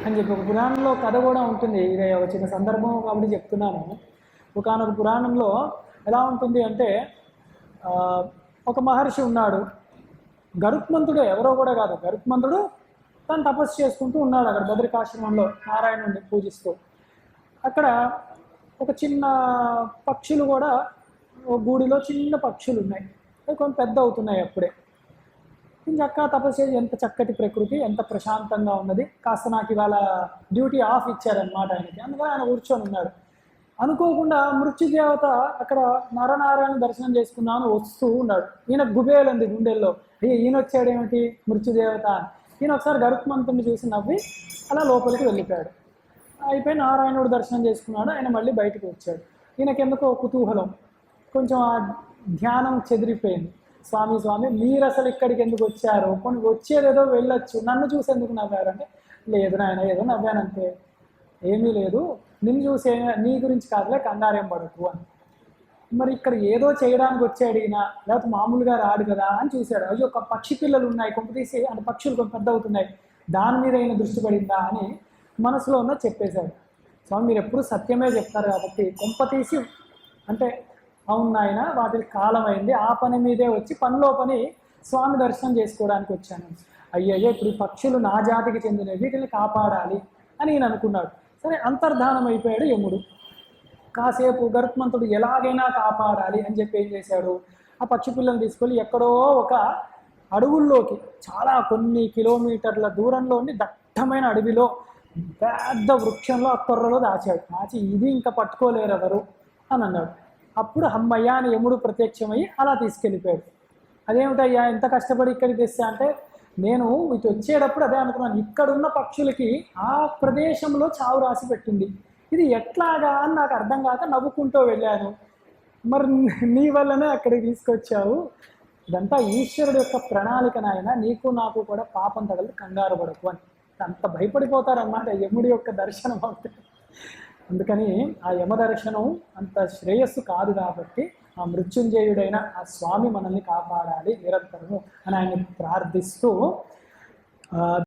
అని చెప్పి ఒక పురాణంలో కథ కూడా ఉంటుంది. ఇది ఒక చిన్న సందర్భం కాబట్టి చెప్తున్నాను. ఒకానొక పురాణంలో ఎలా ఉంటుంది అంటే ఒక మహర్షి ఉన్నాడు. గరుత్మంతుడే, ఎవరో కూడా కాదు, గరుత్మంతుడు తను తపస్సు చేసుకుంటూ ఉన్నాడు అక్కడ బద్రికాశ్రమంలో నారాయణుడిని పూజిస్తూ. అక్కడ ఒక చిన్న పక్షులు కూడా, ఒక గూడిలో చిన్న పక్షులు ఉన్నాయి, అవి కొంచెం పెద్ద అవుతున్నాయి అప్పుడే. చక్కగా తపస్సు చేసి, ఎంత చక్కటి ప్రకృతి, ఎంత ప్రశాంతంగా ఉన్నది. కాస్త నాకు ఇవాళ డ్యూటీ ఆఫ్ ఇచ్చారనమాట ఆయనకి, అందుకని ఆయన కూర్చొని ఉన్నాడు. అనుకోకుండా మృత్యుదేవత అక్కడ నరనారాయణ దర్శనం చేసుకున్నాను వస్తూ ఉన్నాడు. ఈయన గుబేలంది గుండెల్లో, అయ్యో ఈయన వచ్చాడేమిటి మృత్యుదేవత. ఈయన ఒకసారి గరుత్మంతుడిని చూసి నవ్వి అలా లోపలికి వెళ్ళిపోయాడు. అయిపోయి నారాయణుడు దర్శనం చేసుకున్నాడు. ఆయన మళ్ళీ బయటకు వచ్చాడు. ఈయనకెందుకో కుతూహలం, కొంచెం ఆ ధ్యానం చెదిరిపోయింది. స్వామి స్వామి మీరు అసలు ఇక్కడికి ఎందుకు వచ్చారు, కొన్ని వచ్చేదేదో వెళ్ళొచ్చు, నన్ను చూసి ఎందుకు నవ్వారు అంటే, లేదు నాయన ఏదో నవ్వానంతే, ఏమీ లేదు, నిన్ను చూసే నీ గురించి కాదులే, కంగారేం పడకు అని. మరి ఇక్కడ ఏదో చేయడానికి వచ్చాడు ఈయన, లేకపోతే మామూలుగా రాడు కదా అని చూశాడు. అయ్యో ఒక పక్షి పిల్లలు ఉన్నాయి, కొంప తీసి అంటే పక్షులు కొంచెం పెద్ద అవుతున్నాయి, దాని మీద అయినా దృష్టి పడిందా అని మనసులో ఉన్న చెప్పేశాడు. స్వామి మీరు ఎప్పుడు సత్యమే చెప్తారు కాబట్టి కొంప తీసి అంటే, అవును నాయన వాటికి కాలం అయింది, ఆ పని మీదే వచ్చి పనిలో పని స్వామి దర్శనం చేసుకోవడానికి వచ్చాను. అయ్యయ్యో ఇప్పుడు ఈ పక్షులు నా జాతికి చెందినవి, వీటిని కాపాడాలి అని ఈయన అనుకున్నాడు. సరే అంతర్ధానం అయిపోయాడు యముడు. కాసేపు గరుత్మంతుడు ఎలాగైనా కాపాడాలి అని చెప్పి ఏం చేశాడు, ఆ పక్షి పిల్లల్ని తీసుకొని ఎక్కడో ఒక అడవుల్లోకి, చాలా కొన్ని కిలోమీటర్ల దూరంలోని దట్టమైన అడవిలో పెద్ద వృక్షంలో ఆ తొర్రలో దాచాడు. దాచి ఇది ఇంకా పట్టుకోలేరు ఎవరు అని అన్నాడు. అప్పుడు అమ్మయ్య అని యముడు ప్రత్యక్షమయ్యి అలా తీసుకెళ్ళిపోయాడు. అదేమిటయ్యా ఎంత కష్టపడి ఇక్కడికి తెస్తా అంటే, నేను ఇటు వచ్చేటప్పుడు అదే అనుకున్నాను, ఇక్కడున్న పక్షులకి ఆ ప్రదేశంలో చావు రాసి పెట్టింది, ఇది ఎట్లాగా అని నాకు అర్థం కాక నవ్వుకుంటూ వెళ్ళాను, మరి నీ వల్లనే అక్కడికి తీసుకొచ్చావు, ఇదంతా ఈశ్వరుడు యొక్క ప్రణాళిక నాయన, నీకు నాకు కూడా పాపం తగలి కంగారు పడకు అని. అంత భయపడిపోతారన్నమాట యముడి యొక్క దర్శనం అవుతుంది. అందుకని ఆ యమ దర్శనం అంత శ్రేయస్సు కాదు కాబట్టి ఆ మృత్యుంజయుడైన ఆ స్వామి మనల్ని కాపాడాలి నిరంతరము అని ఆయన ప్రార్థిస్తూ